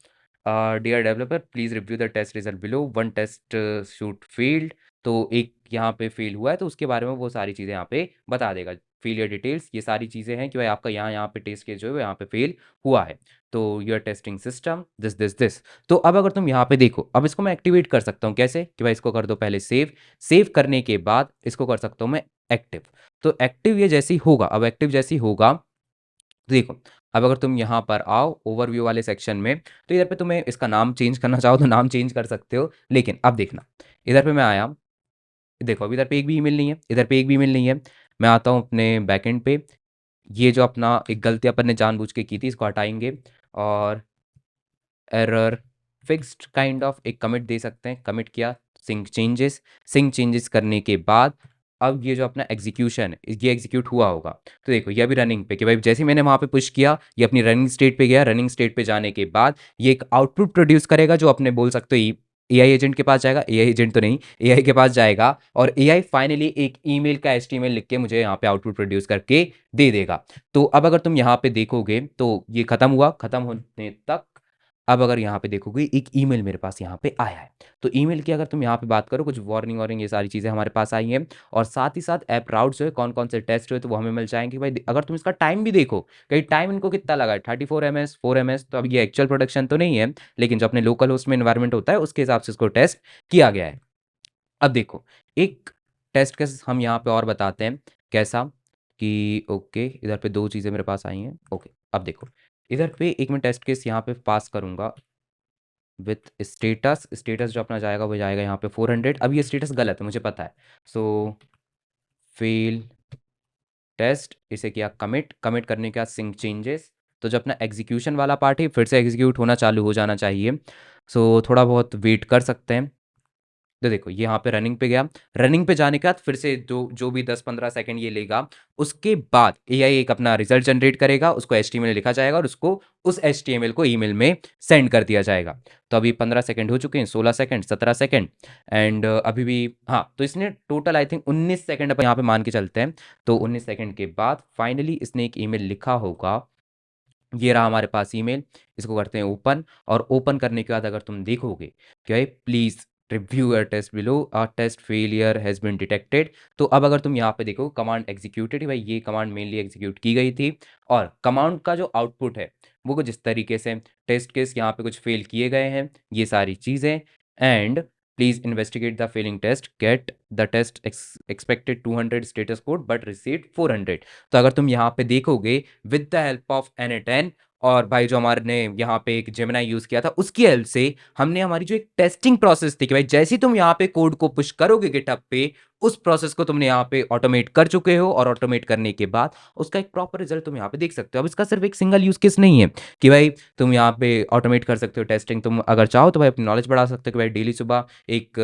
dear developer please review the test result below, one test suite failed. तो एक यहाँ पे फेल हुआ है तो उसके बारे में वो सारी चीज़ें यहाँ पे बता देगा। फेलियर डिटेल्स ये सारी चीज़ें हैं कि भाई आपका यहाँ यहाँ पे टेस्ट केस जो है वो यहाँ पे फेल हुआ है। तो यूर टेस्टिंग सिस्टम दिस। तो अब अगर तुम यहाँ पे देखो, अब इसको मैं एक्टिवेट कर सकता हूँ कैसे, कि भाई इसको कर दो पहले सेव करने के बाद इसको कर सकता हूँ मैं एक्टिव। तो एक्टिव ये जैसे ही होगा, अब एक्टिव जैसे ही होगा तो देखो अब अगर तुम यहाँ पर आओ ओवरव्यू वाले सेक्शन में, तो इधर पे तुम्हें इसका नाम चेंज करना चाहो तो नाम चेंज कर सकते हो। लेकिन अब देखना इधर पे मैं आया, देखो अब इधर पे एक भी ईमेल नहीं है, इधर पे एक भी ईमेल नहीं है। मैं आता हूँ अपने बैकएंड पे, ये जो अपना एक गलती अपन ने जानबूझ के की थी इसको हटाएंगे और एरर फिक्स्ड काइंड ऑफ एक कमिट दे सकते हैं। कमिट किया, सिंक चेंजेस करने के बाद अब ये जो अपना एग्जीक्यूशन है ये एग्जीक्यूट हुआ होगा। तो देखो ये अभी रनिंग पे, कि भाई जैसे ही मैंने वहाँ पे पुश किया ये अपनी रनिंग स्टेट पे गया। रनिंग स्टेट पे जाने के बाद ये एक आउटपुट प्रोड्यूस करेगा जो अपने बोल सकते हो एआई एजेंट के पास जाएगा, एआई एजेंट तो नहीं, एआई के पास जाएगा और एआई फाइनली एक ईमेल का एचटीएमएल लिख के मुझे यहाँ पे आउटपुट प्रोड्यूस करके दे देगा। तो अब अगर तुम यहाँ पे देखोगे तो ये खत्म हुआ, खत्म होने तक अब अगर यहाँ पे देखोगे एक ईमेल मेरे पास यहाँ पे आया है। तो ईमेल की अगर तुम यहाँ पे बात करो, कुछ वार्निंग वार्निंग ये सारी चीज़ें हमारे पास आई हैं, और साथ ही साथ ऐप राउट जो है कौन कौन से टेस्ट हुए तो वो हमें मिल जाएंगे। भाई अगर तुम इसका टाइम भी देखो, कहीं टाइम इनको कितना लगा है, 34 ms 4 ms। तो अब ये एक्चुअल प्रोडक्शन तो नहीं है लेकिन जो अपने लोकल होस्ट में इन्वायरमेंट होता है उसके हिसाब से इसको टेस्ट किया गया है। अब देखो एक टेस्ट केस हम यहाँ पे और बताते हैं कैसा, कि ओके इधर पे दो चीज़ें मेरे पास आई हैं। ओके अब देखो इधर पे एक मैं टेस्ट केस यहाँ पे पास करूँगा विथ स्टेटस। स्टेटस जो अपना जाएगा वो जाएगा यहाँ पे 400। अब ये स्टेटस गलत है मुझे पता है, सो फेल टेस्ट, इसे किया कमिट। कमिट करने के बाद सिंक चेंजेस, तो जो अपना एग्जीक्यूशन वाला पार्ट है फिर से एग्जीक्यूट होना चालू हो जाना चाहिए। सो थोड़ा बहुत वेट कर सकते हैं। तो देखो ये यहाँ पे रनिंग पे गया। रनिंग पे जाने के बाद फिर से जो जो भी 10-15 सेकंड ये लेगा, उसके बाद एआई एक अपना रिजल्ट जनरेट करेगा, उसको एचटीएमएल लिखा जाएगा और उसको उस एचटीएमएल को ईमेल में सेंड कर दिया जाएगा। तो अभी 15 सेकंड हो चुके हैं, 16 सेकंड, 17 सेकंड एंड अभी भी हाँ, तो इसने टोटल आई थिंक 19 सेकंड अपन यहाँ पे मान के चलते हैं। तो 19 सेकंड के बाद फाइनली इसने एक ईमेल लिखा होगा। ये रहा हमारे पास ईमेल। इसको करते हैं ओपन, और ओपन करने के बाद अगर तुम देखोगे कि भाई please review your test below, a test failure has been detected. तो अब अगर तुम यहाँ पे देखो कमांड एग्जीक्यूटेड, भाई ये कमांड मेनली एग्जीक्यूट की गई थी, और कमांड का जो आउटपुट है वो कुछ इस तरीके से, टेस्ट केस यहाँ पे कुछ फेल किए गए हैं, ये सारी चीज़ें, and please investigate the failing test, get the test expected 200 status code but received 400। तो अगर तुम यहाँ पे देखोगे with the help of N10 और भाई जो हमारे ने यहाँ पे एक जेमिनाई यूज किया था उसकी हेल्प से हमने हमारी जो एक टेस्टिंग प्रोसेस थी कि भाई जैसे ही तुम यहाँ पे कोड को पुश करोगे गिटहब पे, उस प्रोसेस को तुमने यहाँ पे ऑटोमेट कर चुके हो, और ऑटोमेट करने के बाद उसका एक प्रॉपर रिजल्ट तुम यहाँ पे देख सकते हो। अब इसका सिर्फ एक सिंगल यूज केस नहीं है कि भाई तुम यहाँ पे ऑटोमेट कर सकते हो टेस्टिंग, तुम अगर चाहो तो भाई अपनी नॉलेज बढ़ा सकते हो कि भाई डेली सुबह एक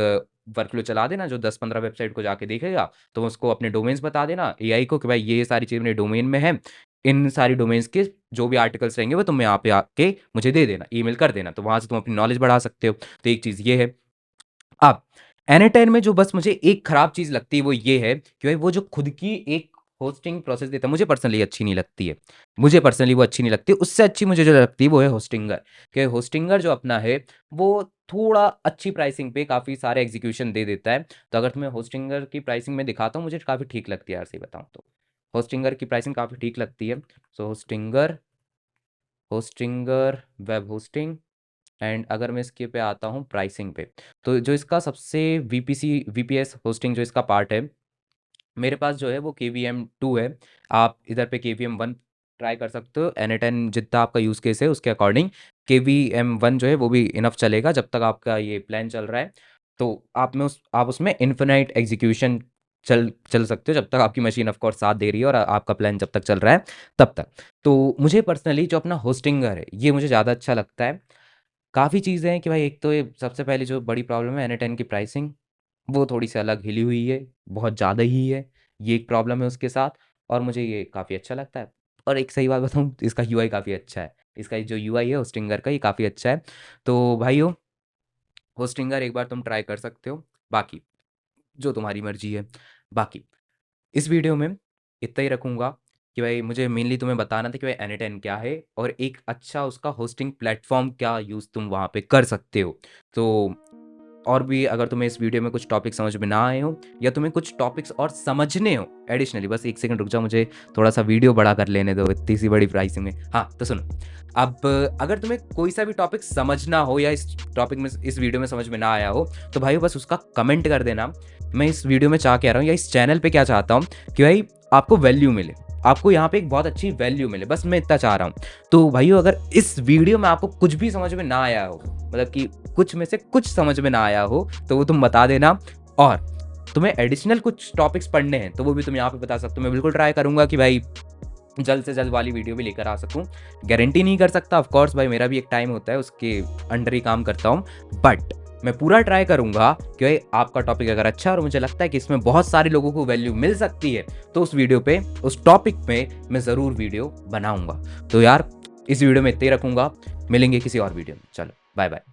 वर्कफ्लो चला देना जो 10-15 वेबसाइट को जाके देखेगा, तो उसको अपने डोमेन्स बता देना एआई को कि भाई ये सारी चीज़ मेरे डोमेन में है, इन सारी डोमेन्स के जो भी आर्टिकल्स रहेंगे वो तुम यहाँ पे आके मुझे दे देना, ईमेल कर देना, तो वहाँ से तुम अपनी नॉलेज बढ़ा सकते हो। तो एक चीज़ ये है। अब N10 में जो बस मुझे एक खराब चीज़ लगती है वो ये है कि भाई वो जो खुद की एक होस्टिंग प्रोसेस देता है, मुझे पर्सनली अच्छी नहीं लगती है। मुझे पर्सनली वो अच्छी नहीं लगती। उससे अच्छी मुझे जो लगती है वो है होस्टिंगर, कि होस्टिंगर जो अपना है वो थोड़ा अच्छी प्राइसिंग पे काफ़ी सारे एग्जीक्यूशन दे देता है। तो अगर तुम्हें होस्टिंगर की प्राइसिंग में दिखाता हूँ, मुझे काफ़ी ठीक लगती है यार, सही बताऊँ तो होस्टिंगर की प्राइसिंग काफ़ी ठीक लगती है। So Hostinger, Hostinger web hosting, and अगर मैं इसके पे आता हूँ प्राइसिंग पे, तो जो इसका सबसे वीपीएस होस्टिंग जो इसका पार्ट है मेरे पास जो है वो KVM2 है। आप इधर पे KVM1 ट्राई कर सकते हो। N10 जितना आपका यूज़ केस है उसके अकॉर्डिंग KVM1 जो है वो भी इनफ चलेगा जब तक आपका ये प्लान चल रहा है। तो आप उसमें इन्फिनाइट एग्जीक्यूशन चल चल सकते हो जब तक आपकी मशीन ऑफ कोर्स साथ दे रही है और आपका प्लान जब तक चल रहा है तब तक। तो मुझे पर्सनली जो अपना होस्टिंगर है ये मुझे ज़्यादा अच्छा लगता है। काफ़ी चीज़ें हैं कि भाई एक तो ये सबसे पहले जो बड़ी प्रॉब्लम है N10 की प्राइसिंग, वो थोड़ी-सी अलग हिली हुई है, बहुत ज़्यादा ही है, ये एक प्रॉब्लम है उसके साथ, और मुझे ये काफ़ी अच्छा लगता है। और एक सही बात बताऊँ, इसका यूआई काफ़ी अच्छा है, इसका ये जो यूआई है होस्टिंगर का ये काफ़ी अच्छा है। तो भाइयों, होस्टिंगर एक बार तुम ट्राई कर सकते हो, बाकी जो तुम्हारी मर्ज़ी है। बाकी इस वीडियो में इतना ही रखूँगा कि भाई मुझे मेनली तुम्हें बताना था कि भाई N10 क्या है और एक अच्छा उसका होस्टिंग प्लेटफ़ॉर्म क्या यूज़ तुम वहाँ पे कर सकते हो। तो और भी अगर तुम्हें इस वीडियो में कुछ टॉपिक समझ में ना आए हो या तुम्हें कुछ टॉपिक्स और समझने हो एडिशनली, बस एक सेकंड रुक जाओ, मुझे थोड़ा सा वीडियो बड़ा कर लेने दो इतनी सी बड़ी प्राइसिंग में। हाँ तो सुनो, अब अगर तुम्हें कोई सा भी टॉपिक समझना हो या इस टॉपिक में इस वीडियो में समझ में ना आया हो तो भाई बस उसका कमेंट कर देना। मैं इस वीडियो में चाह के आ रहा हूँ या इस चैनल पे क्या चाहता हूँ कि भाई आपको वैल्यू मिले, आपको यहाँ पे एक बहुत अच्छी वैल्यू मिले, बस मैं इतना चाह रहा हूँ। तो भाइयों अगर इस वीडियो में आपको कुछ भी समझ में ना आया हो, मतलब कि कुछ में से कुछ समझ में ना आया हो, तो वो तुम बता देना। और तुम्हें एडिशनल कुछ टॉपिक्स पढ़ने हैं तो वो भी तुम यहाँ पे बता सकते हो। मैं बिल्कुल ट्राई करूँगा कि भाई जल्द से जल्द वाली वीडियो भी लेकर आ सकूँ। गारंटी नहीं कर सकता ऑफ कोर्स, भाई मेरा भी एक टाइम होता है, उसके अंडर ही काम करता हूँ, बट मैं पूरा ट्राई करूँगा कि भाई आपका टॉपिक अगर अच्छा है और मुझे लगता है कि इसमें बहुत सारे लोगों को वैल्यू मिल सकती है तो उस वीडियो पे, उस टॉपिक पे मैं ज़रूर वीडियो बनाऊँगा। तो यार इस वीडियो में इतना ही रखूँगा, मिलेंगे किसी और वीडियो में। चलो बाय बाय।